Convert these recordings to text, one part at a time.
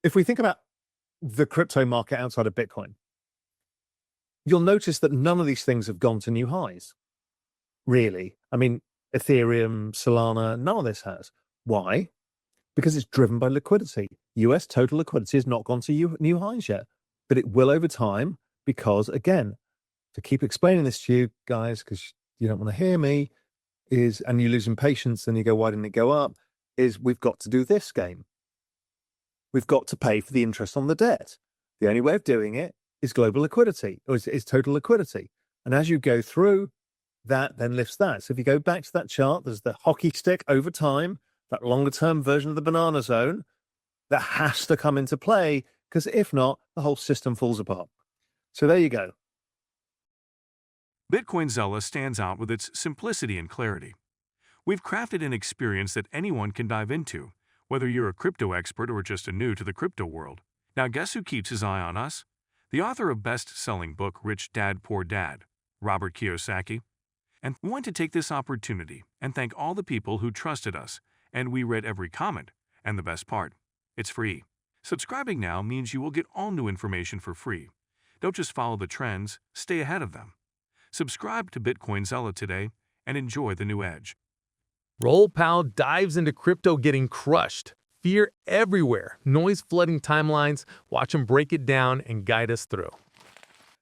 if we think about the crypto market outside of Bitcoin, you'll notice that none of these things have gone to new highs, really. I mean, Ethereum, Solana, none of this has. Why? Because it's driven by liquidity. US total liquidity has not gone to new highs yet, but it will over time because, again, to keep explaining this to you guys, because you don't want to hear me, and you lose patience and you go, why didn't it go up? Is we've got to do this game. We've got to pay for the interest on the debt. The only way of doing it is global liquidity, or is total liquidity. And as you go through, that then lifts that. So if you go back to that chart, there's the hockey stick over time, that longer term version of the banana zone that has to come into play, because if not, the whole system falls apart. So there you go. Bitcoin Zilla stands out with its simplicity and clarity. We've crafted an experience that anyone can dive into, whether you're a crypto expert or just a new to the crypto world. Now guess who keeps his eye on us? The author of best-selling book Rich Dad Poor Dad, Robert Kiyosaki. And we want to take this opportunity and thank all the people who trusted us, and we read every comment. And the best part, it's free. Subscribing now means you will get all new information for free. Don't just follow the trends, stay ahead of them. Subscribe to Bitcoin Zilla today and enjoy the new edge. Raoul Pal dives into crypto getting crushed. Fear everywhere, noise flooding timelines. Watch him break it down and guide us through.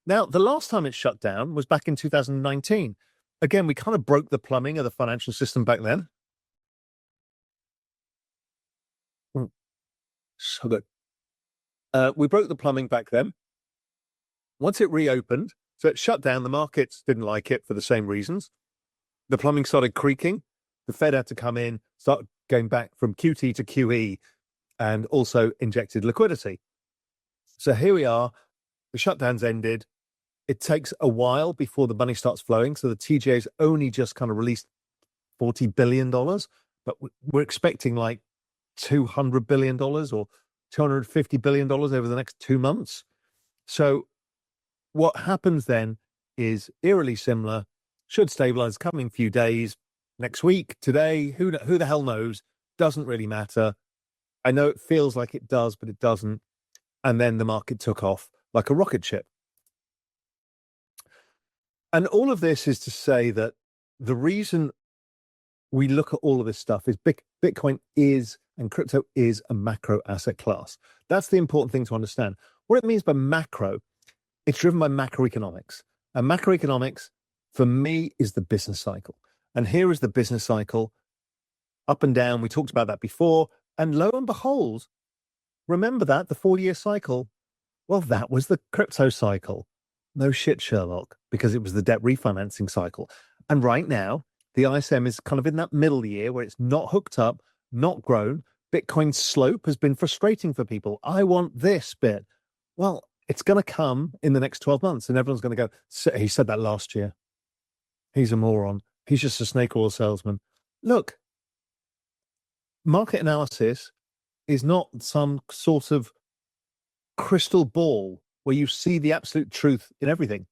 Now, the last time it shut down was back in 2019. Again, we kind of broke the plumbing of the financial system back then. So good. We broke the plumbing back then. Once it reopened, so it shut down, the markets didn't like it for the same reasons. The plumbing started creaking. The Fed had to come in, start going back from QT to QE, and also injected liquidity. So here we are. The shutdown's ended. It takes a while before the money starts flowing. So the TGA's only just kind of released $40 billion, but we're expecting like $200 billion or $250 billion over the next 2 months. So what happens then is eerily similar, should stabilize coming few days, next week, today, who the hell knows, doesn't really matter. I know it feels like it does, but it doesn't. And then the market took off like a rocket ship. And all of this is to say that the reason we look at all of this stuff is Bitcoin is, and crypto is, a macro asset class. That's the important thing to understand. What it means by macro, it's driven by macroeconomics. And macroeconomics, for me, is the business cycle. And here is the business cycle, up and down. We talked about that before. And lo and behold, remember that, the 4-year cycle? Well, that was the crypto cycle. No shit, Sherlock, because it was the debt refinancing cycle. And right now, the ISM is kind of in that middle year where it's not hooked up, not grown. Bitcoin's slope has been frustrating for people. I want this bit. Well, it's going to come in the next 12 months, and everyone's going to go, he said that last year. He's a moron. He's just a snake oil salesman. Look, market analysis is not some sort of crystal ball where you see the absolute truth in everything.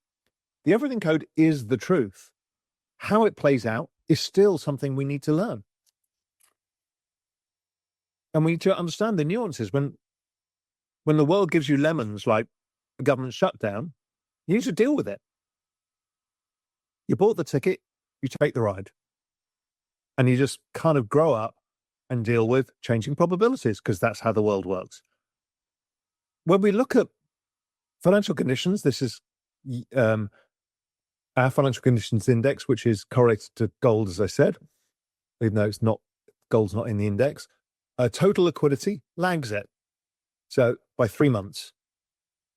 The everything code is the truth. How it plays out is still something we need to learn. And we need to understand the nuances. When the world gives you lemons like a government shutdown, you need to deal with it. You bought the ticket, you take the ride. And you just kind of grow up and deal with changing probabilities, because that's how the world works. When we look at financial conditions, this is our financial conditions index, which is correlated to gold, as I said, even though it's not, gold's not in the index. Total liquidity lags it. So by 3 months.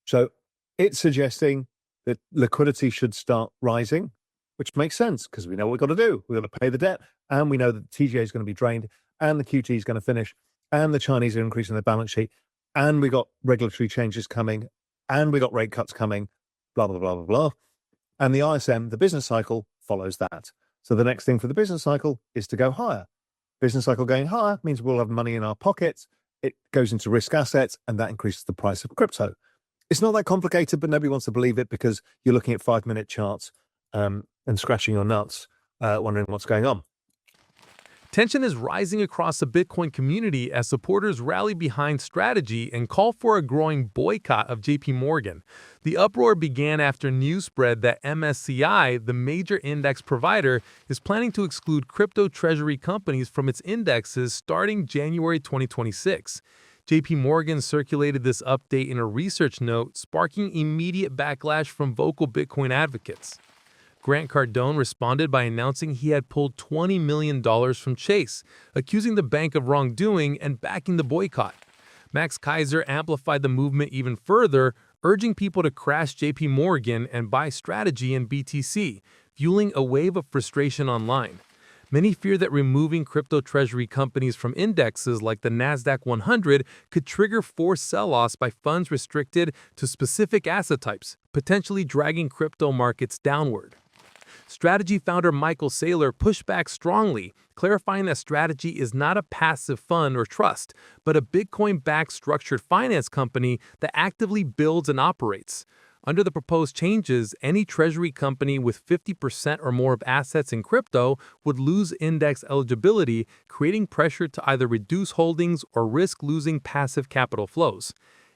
So it's suggesting that liquidity should start rising, which makes sense because we know what we've got to do. We've got to pay the debt, and we know that the TGA is going to be drained, and the QT is going to finish, and the Chinese are increasing their balance sheet, and we got regulatory changes coming, and we got rate cuts coming, blah, blah, blah, blah, blah. And the ISM, the business cycle, follows that. So the next thing for the business cycle is to go higher. Business cycle going higher means we'll have money in our pockets. It goes into risk assets, and that increases the price of crypto. It's not that complicated, but nobody wants to believe it because you're looking at 5-minute charts and scratching your nuts, wondering what's going on. Tension is rising across the Bitcoin community as supporters rally behind strategy and call for a growing boycott of JP Morgan. The uproar began after news spread that MSCI, the major index provider, is planning to exclude crypto treasury companies from its indexes starting January 2026. JP Morgan circulated this update in a research note, sparking immediate backlash from vocal Bitcoin advocates. Grant Cardone responded by announcing he had pulled $20 million from Chase, accusing the bank of wrongdoing and backing the boycott. Max Keiser amplified the movement even further, urging people to crash JP Morgan and buy Strategy in BTC, fueling a wave of frustration online. Many fear that removing crypto treasury companies from indexes like the Nasdaq 100 could trigger forced sell-offs by funds restricted to specific asset types, potentially dragging crypto markets downward. Strategy founder Michael Saylor pushed back strongly, clarifying that Strategy is not a passive fund or trust, but a Bitcoin-backed structured finance company that actively builds and operates. Under the proposed changes, any treasury company with 50% or more of assets in crypto would lose index eligibility, creating pressure to either reduce holdings or risk losing passive capital flows.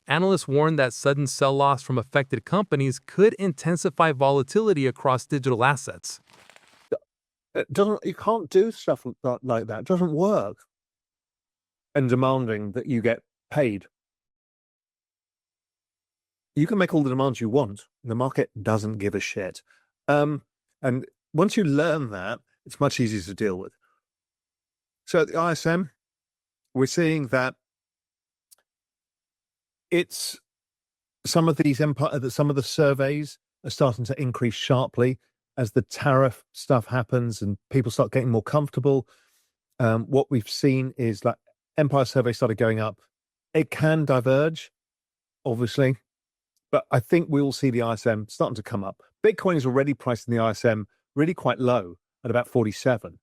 Analysts warn that sudden sell-offs from affected companies could intensify volatility across digital assets. You can't do stuff like that. It doesn't work. And demanding that you get paid. You can make all the demands you want. The market doesn't give a shit. And once you learn that, it's much easier to deal with. So at the ISM, we're seeing that it's some of the surveys are starting to increase sharply as the tariff stuff happens and people start getting more comfortable. What we've seen is like Empire survey started going up. It can diverge, obviously, but I think we will see the ISM starting to come up. Bitcoin is already priced in the ISM really quite low at about 47.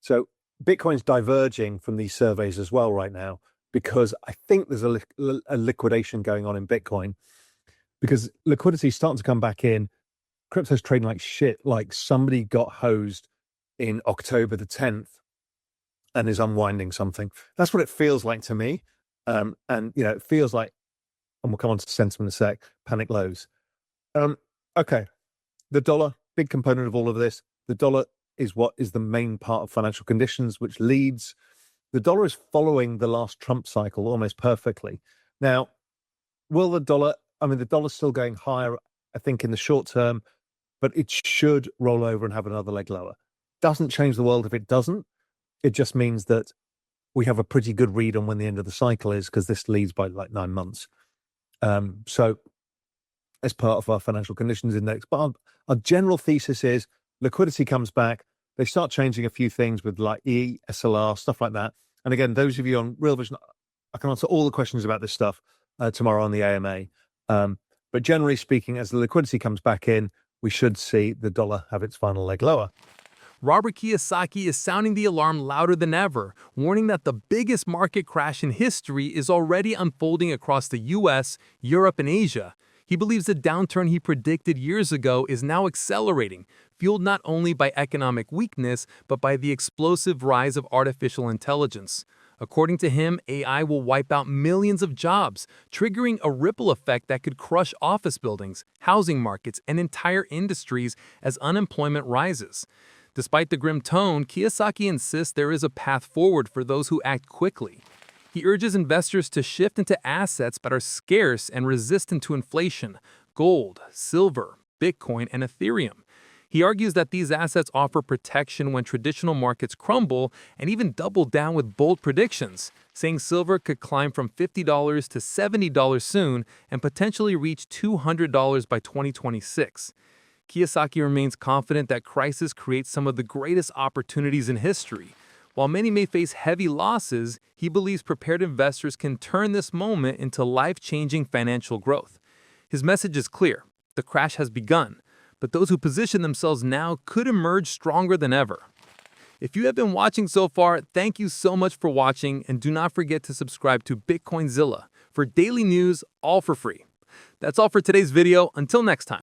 So Bitcoin's diverging from these surveys as well right now, because I think there's a liquidation going on in Bitcoin, because liquidity is starting to come back in. Crypto's trading like shit, like somebody got hosed in October the 10th and is unwinding something. That's what it feels like to me. And, it feels like, and we'll come on to sentiment in a sec, panic lows. Okay, the dollar, big component of all of this. The dollar is what is the main part of financial conditions, which leads. The dollar is following the last Trump cycle almost perfectly. Now, the dollar's still going higher, I think, in the short term, but it should roll over and have another leg lower. Doesn't change the world if it doesn't. It just means that we have a pretty good read on when the end of the cycle is, because this leads by like 9 months. So as part of our financial conditions index, but our general thesis is liquidity comes back. They start changing a few things with like SLR, stuff like that. And again, those of you on Real Vision, I can answer all the questions about this stuff tomorrow on the AMA. But generally speaking, as the liquidity comes back in, we should see the dollar have its final leg lower. Robert Kiyosaki is sounding the alarm louder than ever, warning that the biggest market crash in history is already unfolding across the US, Europe, and Asia. He believes the downturn he predicted years ago is now accelerating, fueled not only by economic weakness, but by the explosive rise of artificial intelligence. According to him, AI will wipe out millions of jobs, triggering a ripple effect that could crush office buildings, housing markets, and entire industries as unemployment rises. Despite the grim tone, Kiyosaki insists there is a path forward for those who act quickly. He urges investors to shift into assets that are scarce and resistant to inflation: gold, silver, Bitcoin, and Ethereum. He argues that these assets offer protection when traditional markets crumble, and even doubled down with bold predictions, saying silver could climb from $50 to $70 soon and potentially reach $200 by 2026. Kiyosaki remains confident that crisis creates some of the greatest opportunities in history. While many may face heavy losses, he believes prepared investors can turn this moment into life-changing financial growth. His message is clear: the crash has begun, but those who position themselves now could emerge stronger than ever. If you have been watching so far, thank you so much for watching, and do not forget to subscribe to Bitcoin Zilla for daily news, all for free. That's all for today's video. Until next time.